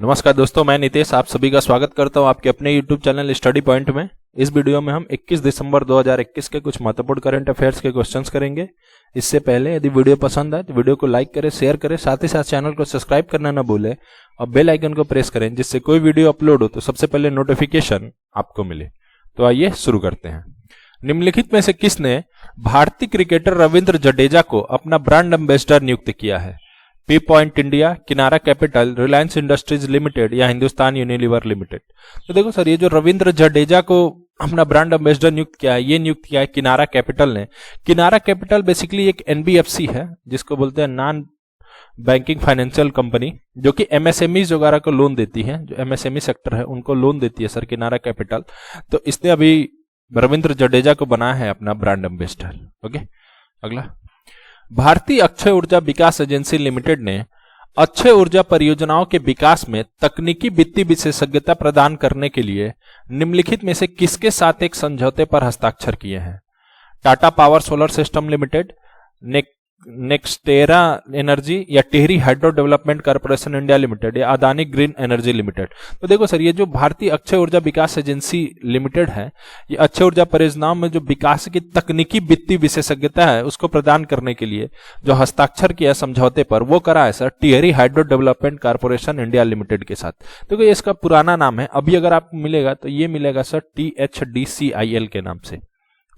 नमस्कार दोस्तों, मैं नितेश आप सभी का स्वागत करता हूं आपके अपने YouTube चैनल स्टडी पॉइंट में। इस वीडियो में हम 21 दिसंबर 2021 के कुछ महत्वपूर्ण करंट अफेयर्स के क्वेश्चंस करेंगे। इससे पहले यदि वीडियो पसंद आए तो वीडियो को लाइक करें, शेयर करें, साथ ही साथ चैनल को सब्सक्राइब करना न भूलें और बेल आइकन को प्रेस करें जिससे कोई वीडियो अपलोड हो तो सबसे पहले नोटिफिकेशन आपको मिले। तो आइए शुरू करते हैं। निम्नलिखित में से किसने भारतीय क्रिकेटर रविंद्र जडेजा को अपना ब्रांड एम्बेसडर नियुक्त किया है? पी पॉइंट इंडिया, किनारा कैपिटल, रिलायंस इंडस्ट्रीज लिमिटेड या हिंदुस्तान यूनिलीवर लिमिटेड। तो देखो सर, ये जो रविंद्र जडेजा को अपना ब्रांड एम्बेसडर नियुक्त किया है, ये नियुक्त किया है किनारा कैपिटल ने। किनारा कैपिटल बेसिकली एक एनबीएफसी है जिसको बोलते हैं नॉन बैंकिंग फाइनेंशियल कंपनी, जो कि एमएसएमई वगैरह को लोन देती है। जो एमएसएमई सेक्टर है उनको लोन देती है सर किनारा कैपिटल। तो इसने अभी रविंद्र जडेजा को बनाया है अपना ब्रांड एम्बेसडर। ओके, अगला। भारतीय अक्षय ऊर्जा विकास एजेंसी लिमिटेड ने अक्षय ऊर्जा परियोजनाओं के विकास में तकनीकी वित्तीय विशेषज्ञता प्रदान करने के लिए निम्नलिखित में से किसके साथ एक समझौते पर हस्ताक्षर किए हैं? Tata power solar system limited, NextEra energy या Tehri hydro development corporation India limited या अदानी ग्रीन एनर्जी लिमिटेड। तो देखो सर, ये जो भारतीय अक्षय ऊर्जा विकास एजेंसी लिमिटेड है, ये अक्षय ऊर्जा परियोजनाओं में जो विकास की तकनीकी वित्तीय विशेषज्ञता है उसको प्रदान करने के लिए जो हस्ताक्षर किया समझौते पर, वो करा है sir Tehri hydro development corporation India limited के साथ। देखो ये इसका पुराना नाम है, अभी अगर आपको मिलेगा तो ये मिलेगा सर THDCIL के नाम से।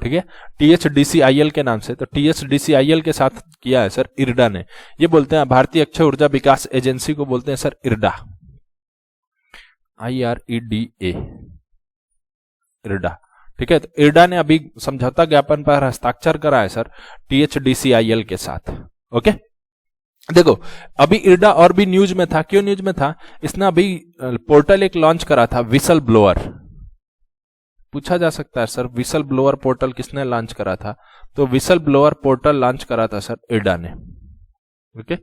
ठीक है, THDCIL के नाम से। तो THDCIL के साथ किया है सर इरडा ने। ये बोलते हैं भारतीय अक्षय ऊर्जा विकास एजेंसी को बोलते हैं सर इरडा, IREDA, इरडा। ठीक है, तो इरडा ने अभी समझौता ज्ञापन पर हस्ताक्षर करा है सर THDCIL के साथ। ओके, देखो अभी इरडा और भी न्यूज में था। क्यों न्यूज में था? इसने अभी पोर्टल एक लॉन्च करा था, विसल ब्लोअर। पूछा जा सकता है सर विसल ब्लोअर पोर्टल किसने लॉन्च करा था? तो विसल ब्लोअर पोर्टल लॉन्च करा था सर इरडा ने। ओके,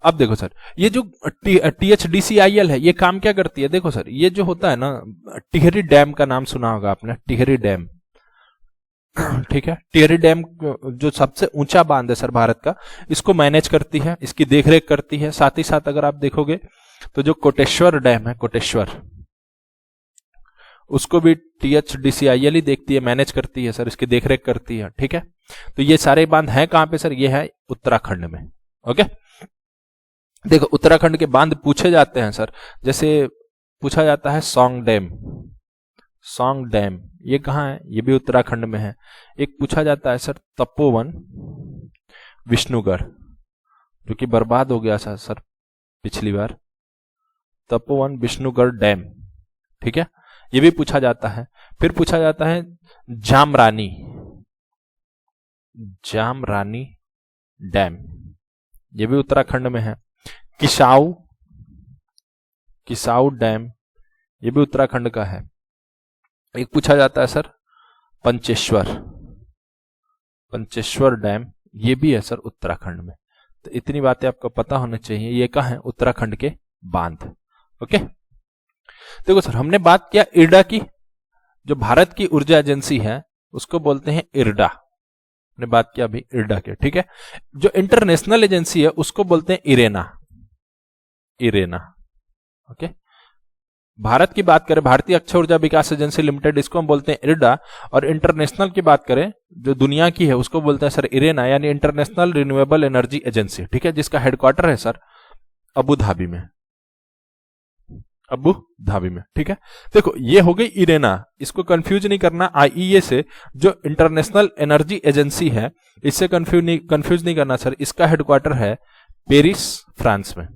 अब देखो सर, ये जो THDCIL है ये काम क्या करती है? देखो सर, ये जो होता है ना, टिहरी डैम का नाम सुना होगा आपने, टिहरी डैम। ठीक है, टिहरी डैम जो सबसे ऊंचा बांध है सर भारत का, इसको मैनेज करती है, इसकी देखरेख करती है। साथ ही साथ अगर आप देखोगे तो जो कोटेश्वर डैम है, कोटेश्वर, उसको भी THDCIL ही देखती है, मैनेज करती है सर, इसकी देखरेख करती है। ठीक है, तो ये सारे बांध हैं कहां पे सर? ये है उत्तराखंड में। ओके, देखो उत्तराखंड के बांध पूछे जाते हैं सर, जैसे पूछा जाता है सौंग डैम। सौंग डैम ये कहां है? ये भी उत्तराखंड में है। एक पूछा जाता है सर तपोवन विष्णुगढ़, जो कि बर्बाद हो गया था सर पिछली बार। तपोवन विष्णुगढ़ डैम, ठीक है, ये भी पूछा जाता है। फिर पूछा जाता है जामरानी, जामरानी डैम, ये भी उत्तराखंड में है। किसाऊ, किसाऊ डैम, ये भी उत्तराखंड का है। एक पूछा जाता है सर पंचेश्वर, पंचेश्वर डैम, ये भी है सर उत्तराखंड में। तो इतनी बातें आपको पता होनी चाहिए। ये कहां है? उत्तराखंड के बांध। ओके, देखो सर, हमने बात किया इरडा की, जो भारत की ऊर्जा एजेंसी है उसको बोलते हैं इरडा। हमने बात किया अभी इरडा के। ठीक है, जो इंटरनेशनल एजेंसी है उसको बोलते हैं इरेना, इरेना। ओके, भारत की बात करें भारतीय अक्षय ऊर्जा विकास एजेंसी लिमिटेड, इसको हम बोलते हैं इरडा। और इंटरनेशनल की बात करें जो दुनिया की है उसको बोलते हैं सर इरेना, यानी इंटरनेशनल रिन्यूएबल एनर्जी एजेंसी। ठीक है, जिसका हेडक्वार्टर है सर अबू धाबी में, अबू धाबी में। ठीक है, देखो ये हो गई इरेना, इसको कंफ्यूज नहीं करना IEA से, जो इंटरनेशनल एनर्जी एजेंसी है, इससे कंफ्यूज नहीं करना सर। इसका हेडक्वार्टर है पेरिस, फ्रांस में,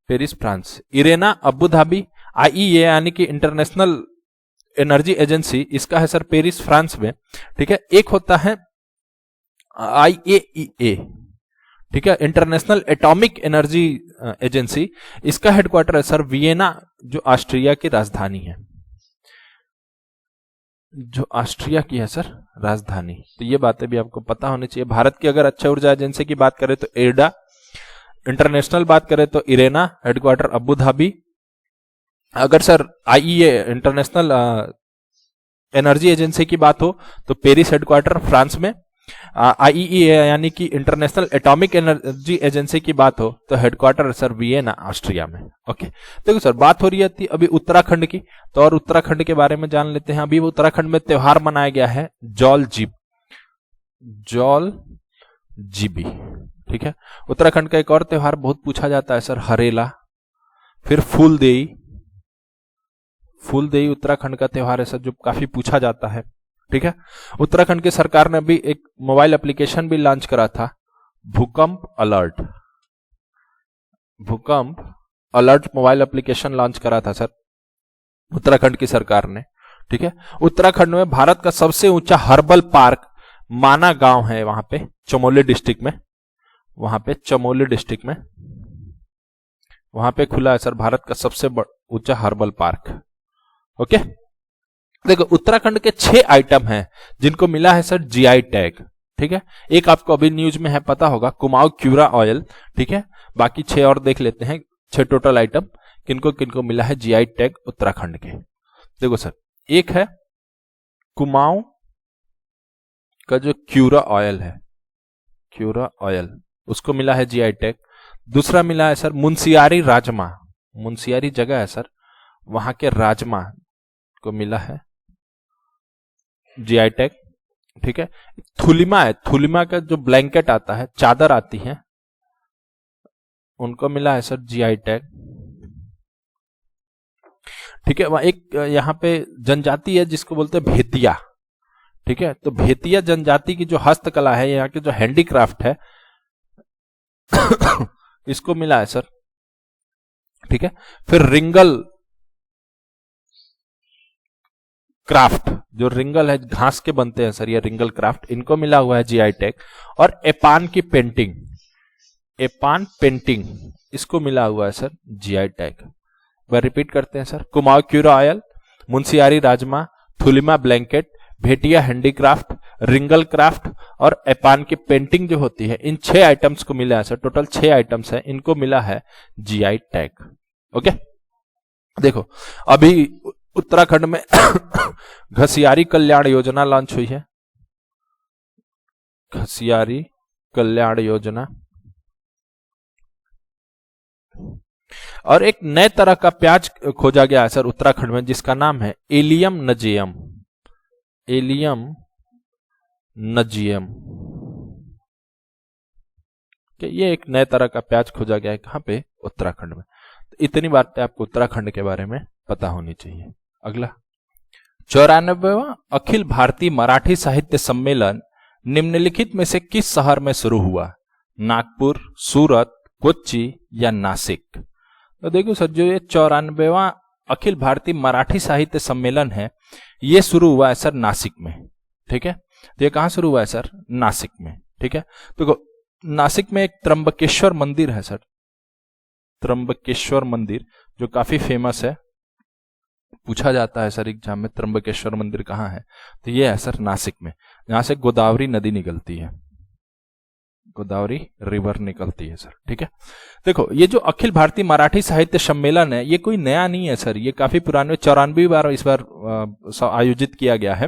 Paris France. Irena Abu Dhabi, IEA यानी कि इंटरनेशनल एनर्जी एजेंसी, इसका है सर पेरिस, फ्रांस में। ठीक है, एक होता है IAEA, ठीक है, इंटरनेशनल एटॉमिक एनर्जी एजेंसी, इसका हेडक्वार्टर है सर वियना, जो ऑस्ट्रिया की राजधानी है, जो ऑस्ट्रिया की है सर राजधानी। तो ये बातें भी आपको पता होनी चाहिए। भारत की अगर अक्षय ऊर्जा एजेंसी की बात करें तो इरडा, इंटरनेशनल बात करें तो इरेना, हेडक्वार्टर अबू धाबी। अगर sir IEA international energy agency की बात हो तो पेरिस, हेडक्वार्टर फ्रांस में। IAEA यानी कि इंटरनेशनल एटॉमिक एनर्जी एजेंसी की बात हो तो हेडक्वार्टर सर वियना ऑस्ट्रिया में। ओके, देखो सर बात हो रही थी अभी उत्तराखंड की, तो और उत्तराखंड के बारे में जान लेते हैं। अभी उत्तराखंड में त्योहार मनाया गया है जौल जीबी, ठीक है। उत्तराखंड का एक और त्योहार बहुत पूछा जाता है सर, हरेला। फिर फूलदेई उत्तराखंड का त्योहार है सर, जो काफी पूछा जाता है, ठीक है। उत्तराखंड की सरकार ने अभी एक मोबाइल एप्लीकेशन भी लॉन्च करा था, भूकंप अलर्ट मोबाइल एप्लीकेशन लॉन्च करा था सर उत्तराखंड की सरकार ने, ठीक है। उत्तराखंड में भारत का सबसे ऊंचा हर्बल पार्क माना गांव है वहां पे चमोली डिस्ट्रिक्ट में, वहां पे खुला है सर भारत का सबसे ऊंचा हर्बल पार्क। ओके, देखो उत्तराखंड के 6 आइटम हैं जिनको मिला है सर जीआई टैग, ठीक है। एक आपको अभी न्यूज में है पता होगा, कुमाऊं क्यूरा ऑयल, ठीक है। बाकी 6 और देख लेते हैं, 6 टोटल आइटम किनको किनको मिला है जीआई टैग उत्तराखंड के। देखो सर, एक है कुमाऊं का जो क्यूरा ऑयल उसको मिला है जीआई टैग। दूसरा मिला है सर मुंशियारी जगह है सर, वहां के राजमा को मिला है जीआई टैग, ठीक है। थुलिमा का जो ब्लैंकेट आता है, चादर आती है, उनको मिला है सर जीआई टैग, ठीक है। वहां एक यहां पे जनजाति है जिसको बोलते हैं भेतिया, ठीक है। तो भेतिया जनजाति की जो हस्तकला है, यहाँ के जो हैंडीक्राफ्ट है इसको मिला है सर, ठीक है। फिर रिंगल क्राफ्ट, जो रिंगल है घास के बनते हैं सर, ये रिंगल क्राफ्ट, इनको मिला हुआ है जीआई टैग। और एपान पेंटिंग इसको मिला हुआ है सर जीआई टैग। वह रिपीट करते हैं sir, Kumaon Chyura oil, Munsiyari rajma, Thulma blanket, Bhotia handicraft, Ringal craft और एपान की पेंटिंग जो होती है, इन 6 आइटम्स को मिला है सर। टोटल 6 आइटम्स है, इनको मिला है जीआई टैग। ओके, देखो अभी उत्तराखंड में घसियारी कल्याण योजना लॉन्च हुई है, घसियारी कल्याण योजना। और एक नए तरह का प्याज खोजा गया है सर उत्तराखंड में, जिसका नाम है एलियम नजियम। ये एक नए तरह का प्याज खोजा गया है, कहां पे? उत्तराखंड में। तो इतनी बातें आपको उत्तराखंड के बारे में पता होनी चाहिए। अगला 94वां अखिल भारतीय मराठी साहित्य सम्मेलन निम्नलिखित में से किस शहर में शुरू हुआ? नागपुर, सूरत, कोच्चि या नासिक? तो देखो सर, जो ये 94वां अखिल भारतीय मराठी साहित्य सम्मेलन है, ये शुरू हुआ है सर नासिक में, ठीक है। तो ये कहां शुरू हुआ है सर? नासिक में, ठीक है। तो नासिक में एक त्र्यंबकेश्वर मंदिर है सर, त्र्यंबकेश्वर मंदिर, जो काफी फेमस है, पूछा जाता है सर एग्जाम में त्र्यंबकेश्वर मंदिर कहाँ है, तो ये है सर नासिक में, जहां से गोदावरी नदी निकलती है, गोदावरी रिवर निकलती है सर, ठीक है। देखो ये जो अखिल भारतीय मराठी साहित्य सम्मेलन है, ये कोई नया नहीं है सर, ये काफी पुराने 94वीं बार इस बार आयोजित किया गया है,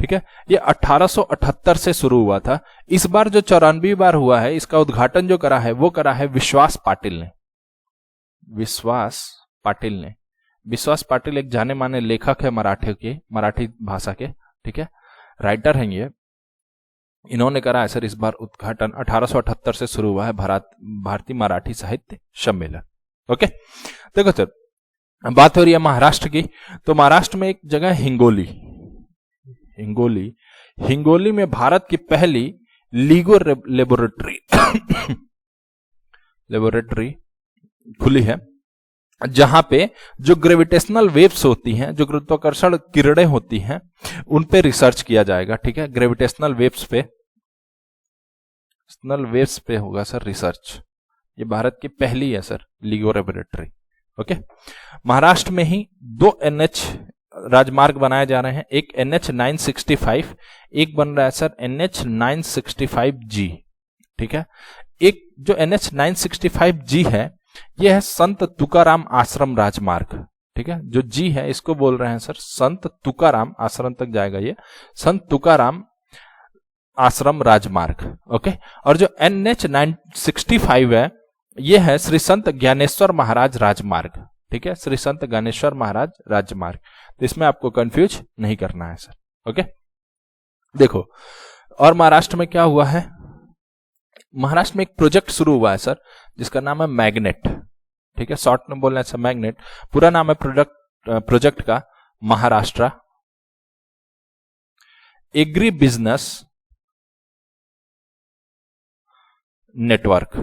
ठीक है। ये 1878 से शुरू हुआ था। इस बार जो 94वीं बार हुआ है, इसका उद्घाटन जो करा है वो करा है विश्वास पाटिल ने। विश्वास पाटिल एक जाने माने लेखक है मराठी भाषा के, ठीक है, राइटर हैं ये। इन्होंने करा है सर इस बार उद्घाटन, 1878 से शुरू हुआ है भारतीय मराठी साहित्य सम्मेलन। ओके, देखो सर, बात हो रही है महाराष्ट्र की, तो महाराष्ट्र में एक जगह हिंगोली में भारत की पहली लीगो लेबोरेटरी खुली है, जहां पे जो ग्रेविटेशनल वेव्स होती हैं, जो गुरुत्वाकर्षण किरणें होती हैं, उन पे रिसर्च किया जाएगा, ठीक है। ग्रेविटेशनल वेव्स पे होगा सर रिसर्च। ये भारत की पहली है sir LIGO laboratory. Okay, Maharashtra में ही 2 NH राजमार्ग बनाए जा रहे हैं, एक NH 965, एक बन रहा है सर NH 965G, ठीक है। एक जो NH 965G है, यह है संत तुकाराम आश्रम राजमार्ग, ठीक है। जो जी है इसको बोल रहे हैं सर संत तुकाराम, आश्रम तक जाएगा ये, संत तुकाराम आश्रम राजमार्ग। ओके, और जो NH 965 है ये है श्री संत ज्ञानेश्वर महाराज राजमार्ग। ठीक है, श्री संत ज्ञानेश्वर महाराज राजमार्ग। तो इसमें आपको कंफ्यूज नहीं करना है सर। ओके, देखो और महाराष्ट्र में क्या हुआ है, महाराष्ट्र में एक प्रोजेक्ट शुरू हुआ है सर जिसका नाम है मैग्नेट। ठीक है, शॉर्ट में बोलना है सर मैग्नेट, पूरा नाम है प्रोजेक्ट का महाराष्ट्र एग्री बिजनेस नेटवर्क।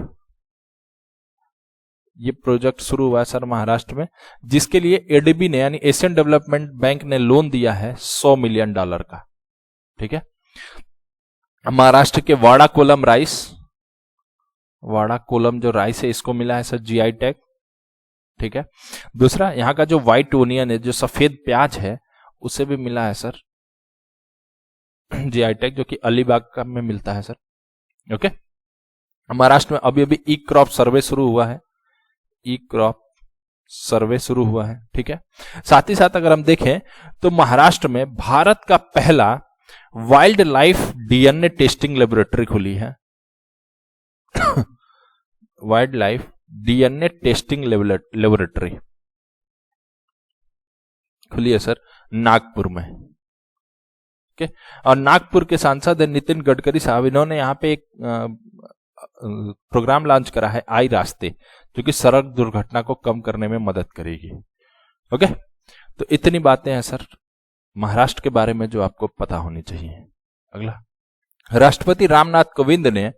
ये प्रोजेक्ट शुरू हुआ है सर महाराष्ट्र में, जिसके लिए ADB ने यानी एशियन डेवलपमेंट बैंक ने लोन दिया है $100 मिलियन का। ठीक है, महाराष्ट्र के वाड़ा कोलम राइस, वाड़ा कोलम जो राइस है इसको मिला है सर GI टैग। ठीक है, दूसरा यहाँ का जो व्हाइट ओनियन है, जो सफेद प्याज है, उसे भी मिला है सर GI टैग, जो कि अलीबाग का में मिलता है सर। ओके, महाराष्ट्र में अभी अभी ई क्रॉप सर्वे शुरू हुआ है, ई क्रॉप सर्वे शुरू हुआ है। ठीक है, साथ ही साथ अगर हम देखें तो महाराष्ट्र में भारत का पहला wild life DNA testing laboratory खुली है wild life DNA testing laboratory खुली है सर नागपुर में। ओके, और नागपुर के सांसद नितिन गडकरी साहब, इन्होंने यहाँ पे एक प्रोग्राम लॉन्च करा है आई रास्ते, जो कि सड़क दुर्घटना को कम करने में मदद करेगी। ओके, तो इतनी बातें हैं सर महाराष्ट्र के बारे में जो आपको पता होनी चाहिए। अगला, राष्ट्रपति रामनाथ कोविंद ने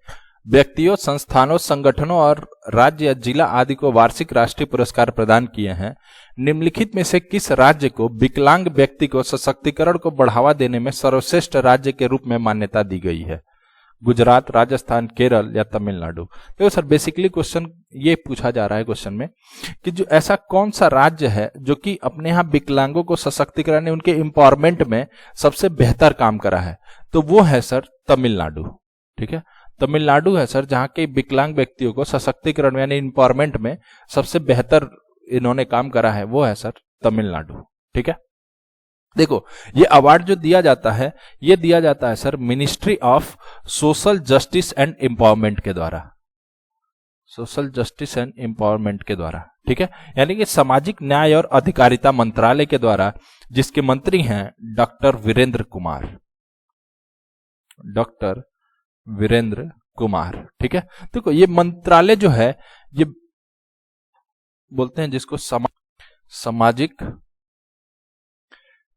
व्यक्तियों, संस्थानों, संगठनों और राज्य या जिला आदि को वार्षिक राष्ट्रीय पुरस्कार प्रदान किए हैं। निम्नलिखित में से किस राज्य को विकलांग व्यक्ति को सशक्तिकरण को बढ़ावा देने में सर्वश्रेष्ठ राज्य के रूप में मान्यता दी गई है? गुजरात, राजस्थान, केरल या तमिलनाडु? देखो सर, बेसिकली क्वेश्चन ये पूछा जा रहा है क्वेश्चन में कि जो ऐसा कौन सा राज्य है जो कि अपने यहाँ विकलांगों को सशक्तिकरण, उनके एम्पावरमेंट में सबसे बेहतर काम करा है, तो वो है सर तमिलनाडु। ठीक है, तमिलनाडु है सर जहाँ के विकलांग व्यक्तियों को सशक्तिकरण यानी एम्पावरमेंट में सबसे बेहतर इन्होंने काम करा है, वो है सर तमिलनाडु। ठीक है, देखो ये अवार्ड जो दिया जाता है, ये दिया जाता है sir ministry of social justice and empowerment के द्वारा, सोशल जस्टिस एंड एम्पावरमेंट के द्वारा। ठीक है, यानी कि सामाजिक न्याय और अधिकारिता मंत्रालय के द्वारा, जिसके मंत्री हैं डॉक्टर वीरेंद्र कुमार, डॉक्टर वीरेंद्र कुमार। ठीक है, देखो ये मंत्रालय जो है, ये बोलते हैं जिसको सामाजिक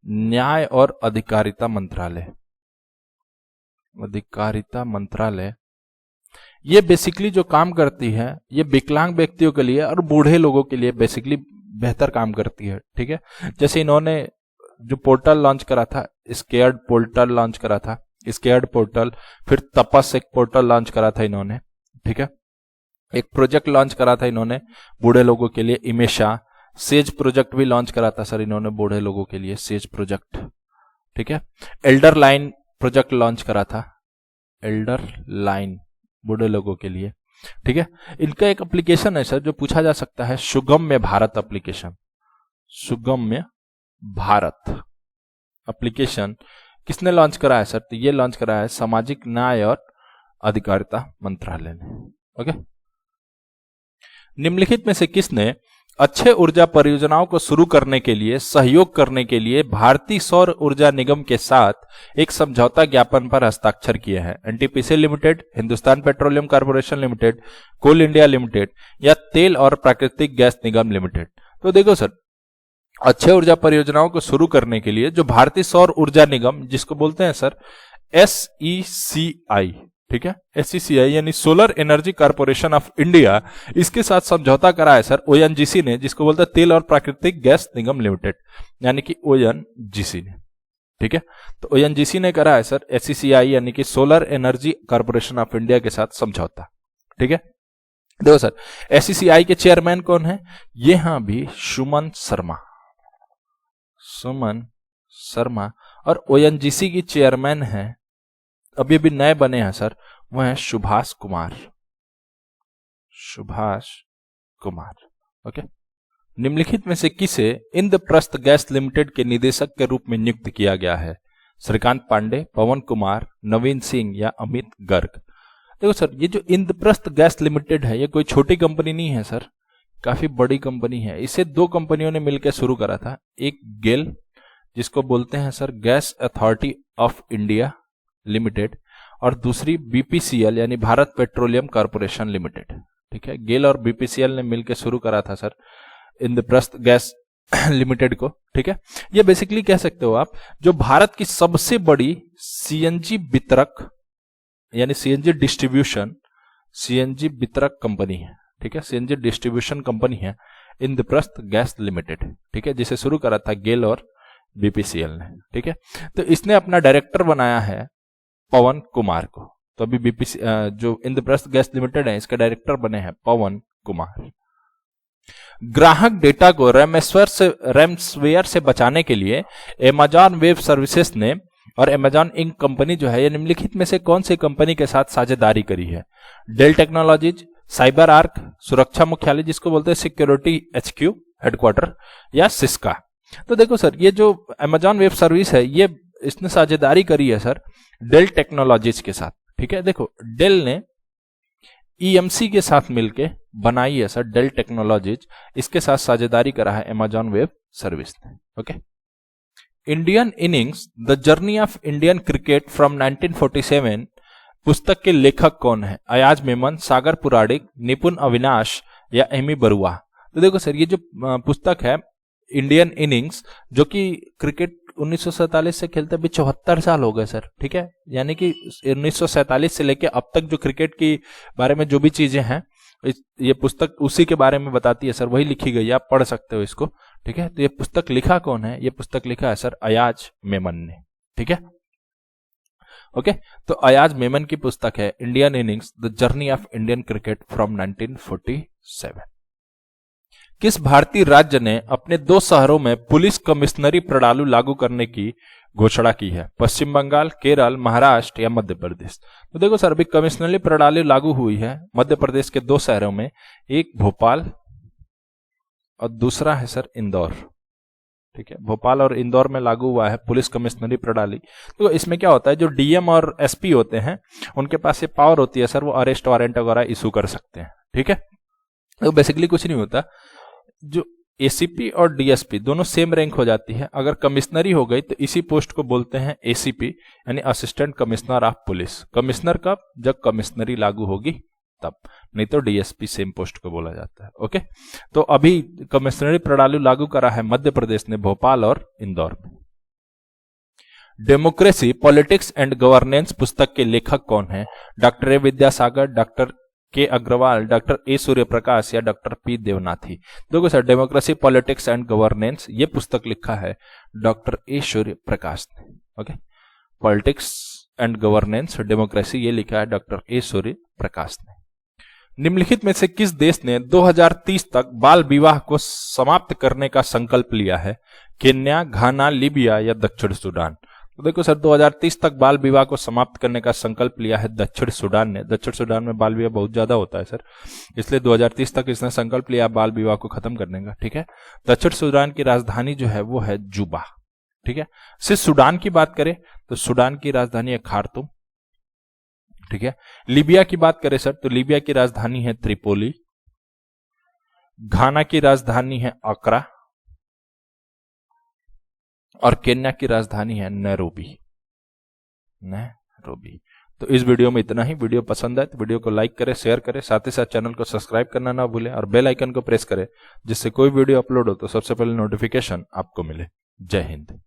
न्याय और अधिकारिता मंत्रालय, अधिकारिता मंत्रालय। ये बेसिकली जो काम करती है, ये विकलांग व्यक्तियों के लिए और बूढ़े लोगों के लिए बेसिकली बेहतर काम करती है। ठीक है, जैसे इन्होंने जो पोर्टल लॉन्च करा था, स्केयर्ड पोर्टल लॉन्च करा था, स्केयर्ड पोर्टल, फिर तपस एक पोर्टल लॉन्च करा था इन्होंने। ठीक है, एक प्रोजेक्ट लॉन्च करा था इन्होंने बूढ़े लोगों के लिए, इमेशा। सेज प्रोजेक्ट भी लॉन्च करा था सर इन्होंने बूढ़े लोगों के लिए, सेज प्रोजेक्ट। ठीक है, एल्डर लाइन प्रोजेक्ट लॉन्च करा था, एल्डर लाइन बूढ़े लोगों के लिए। ठीक है, इनका एक एप्लीकेशन है सर जो पूछा जा सकता है, सुगम्य भारत एप्लीकेशन। सुगम्य भारत एप्लीकेशन किसने लॉन्च करा है सर? तो ये लॉन्च करा है सामाजिक न्याय और अधिकारिता मंत्रालय ने। ओके, निम्नलिखित में से किसने अच्छे ऊर्जा परियोजनाओं को शुरू करने के लिए सहयोग करने के लिए भारतीय सौर ऊर्जा निगम के साथ एक समझौता ज्ञापन पर हस्ताक्षर किए हैं? NTPC limited, Hindustan petroleum corporation limited, coal India limited या तेल और प्राकृतिक गैस निगम लिमिटेड? तो देखो सर, अच्छे ऊर्जा परियोजनाओं को शुरू करने के लिए जो भारतीय सौर ऊर्जा निगम, जिसको बोलते हैं सर SECI, ठीक है, SECI यानी solar energy corporation of India, इसके साथ समझौता करा है सर ONGC ने, जिसको बोलते हैं तेल और प्राकृतिक गैस निगम लिमिटेड, यानी कि ONGC ने। ठीक है, तो ONGC ने करा है सर SECI यानी कि solar energy corporation of India के साथ समझौता। ठीक है, देखो सर, SECI के चेयरमैन कौन है? ये हाँ भी सुमन शर्मा, सुमन शर्मा। और ONGC की चेयरमैन है, अभी अभी नए बने हैं सर, वो है सुभाष कुमार, सुभाष कुमार। ओके, निम्नलिखित में से किसे इंद्रप्रस्थ गैस लिमिटेड के निदेशक के रूप में नियुक्त किया गया है? श्रीकांत पांडे, पवन कुमार, नवीन सिंह या अमित गर्ग। देखो सर, ये जो इंद्रप्रस्थ गैस लिमिटेड है, ये कोई छोटी कंपनी नहीं है सर, काफी बड़ी कंपनी है। इसे दो कंपनियों ने मिलकर शुरू करा था। एक गेल, जिसको बोलते हैं sir gas authority of India limited, और दूसरी बीपीसीएल यानी भारत पेट्रोलियम कॉर्पोरेशन लिमिटेड। ठीक है, गेल और बीपीसीएल ने मिलकर शुरू करा था सर इंद्रप्रस्थ गैस लिमिटेड को। ठीक है, ये बेसिकली कह सकते हो आप जो भारत की सबसे बड़ी सीएनजी वितरक यानी सीएनजी वितरक कंपनी है। ठीक है, सीएनजी डिस्ट्रीब्यूशन कंपनी है इंद्रप्रस्थ गैस लिमिटेड। ठीक है, जिसे शुरू करा था गेल और बीपीसीएल ने। ठीक है, तो इसने अपना डायरेक्टर बनाया है पवन कुमार को। तो अभी बीपीसी जो इंद्रप्रस्थ गैस लिमिटेड है, इसके डायरेक्टर बने हैं पवन कुमार। ग्राहक डेटा को रैमस्वेयर से बचाने के लिए अमेजॉन वेब सर्विसेज ने और अमेजॉन इंक कंपनी जो है, ये निम्नलिखित में से कौन सी कंपनी के साथ साझेदारी करी है? डेल टेक्नोलॉजीज, साइबर आर्क, सुरक्षा मुख्यालय जिसको बोलते हैं सिक्योरिटी HQ हेडक्वार्टर, या सिस्का। तो देखो सर, ये जो अमेजॉन वेब सर्विस है, ये इसने साझेदारी करी है सर डेल टेक्नोलॉजीज के साथ। ठीक है, देखो डेल ने EMC के साथ मिलके बनाई है सर डेल टेक्नोलॉजीज, इसके साथ साझेदारी करा है अमेजॉन वेब सर्विस ने। Okay, Indian innings the journey of Indian cricket from 1947 पुस्तक के लेखक कौन है? अयाज मेमन, सागर पुराणिक, निपुण अविनाश या एमी बरुआ। तो देखो सर, ये जो पुस्तक है इंडियन इनिंग्स, जो कि क्रिकेट 1947 से खेलते अभी 74 साल हो गए सर। ठीक है, यानी कि 1947 से लेके अब तक जो क्रिकेट के बारे में जो भी चीजें हैं, ये पुस्तक उसी के बारे में बताती है सर, वही लिखी गई है, आप पढ़ सकते हो इसको। ठीक है, तो ये पुस्तक लिखा कौन है? ये पुस्तक लिखा है सर अयाज मेमन ने। ठीक है, ओके, तो अयाज मेमन की पुस्तक है Indian innings the journey of Indian cricket from 1947। किस भारतीय राज्य ने अपने 2 शहरों में पुलिस कमिश्नरी प्रणाली लागू करने की घोषणा की है? पश्चिम बंगाल, केरल, महाराष्ट्र या मध्य प्रदेश। तो देखो सर, अभी कमिश्नरी प्रणाली लागू हुई है मध्य प्रदेश के 2 शहरों में, एक भोपाल और दूसरा है सर इंदौर। ठीक है, भोपाल और इंदौर में लागू हुआ है पुलिस कमिश्नरी प्रणाली। तो इसमें क्या होता है, जो डीएम और एसपी होते हैं, उनके पास ये पावर होती है सर, वो अरेस्ट वारंट वगैरह इशू कर सकते हैं। ठीक है, तो बेसिकली कुछ नहीं होता, जो एसीपी और डीएसपी दोनों सेम रैंक हो जाती है। अगर कमिश्नरी हो गई तो इसी पोस्ट को बोलते हैं एसीपी यानी assistant commissioner of police. Commissioner कब? जब कमिश्नरी लागू होगी तब, नहीं तो डीएसपी सेम पोस्ट को बोला जाता है। ओके, तो अभी कमिश्नरी प्रणाली लागू करा है मध्य प्रदेश ने भोपाल और इंदौर में। डेमोक्रेसी पॉलिटिक्स एंड गवर्नेंस पुस्तक के लेखक कौन है? डॉक्टर ए विद्यासागर, डॉक्टर के अग्रवाल, डॉक्टर ए सूर्यप्रकाश या डॉक्टर पी देवनाथी। देखो सर, डेमोक्रेसी पॉलिटिक्स एंड गवर्नेंस ये पुस्तक लिखा है डॉक्टर ए सूर्यप्रकाश ने। Okay, politics and governance democracy ये लिखा है डॉक्टर ए सूर्यप्रकाश ने। निम्नलिखित में से किस देश ने 2030 तक बाल विवाह को समाप्त करने का संकल्प लिया है? केन्या, घाना, लीबिया या दक्षिण सूडान। तो देखो सर, 2030 तक बाल विवाह को समाप्त करने का संकल्प लिया है दक्षिण सूडान ने। दक्षिण सूडान में बाल विवाह बहुत ज्यादा होता है सर, इसलिए 2030 तक इसने संकल्प लिया बाल विवाह को खत्म करने का। ठीक है, दक्षिण सूडान की राजधानी जो है वो है जुबा। ठीक है, सिर्फ सूडान की बात करें तो सूडान की राजधानी है खार्तूम। ठीक है, लीबिया की बात करें सर तो लीबिया की राजधानी है त्रिपोली। घाना की राजधानी है अकरा और केन्या की राजधानी है नैरोबी। तो इस वीडियो में इतना ही। वीडियो पसंद आए तो वीडियो को लाइक करें, शेयर करें, साथ ही साथ चैनल को सब्सक्राइब करना ना भूलें और बेल आइकन को प्रेस करें, जिससे कोई वीडियो अपलोड हो तो सबसे पहले नोटिफिकेशन आपको मिले। जय हिंद।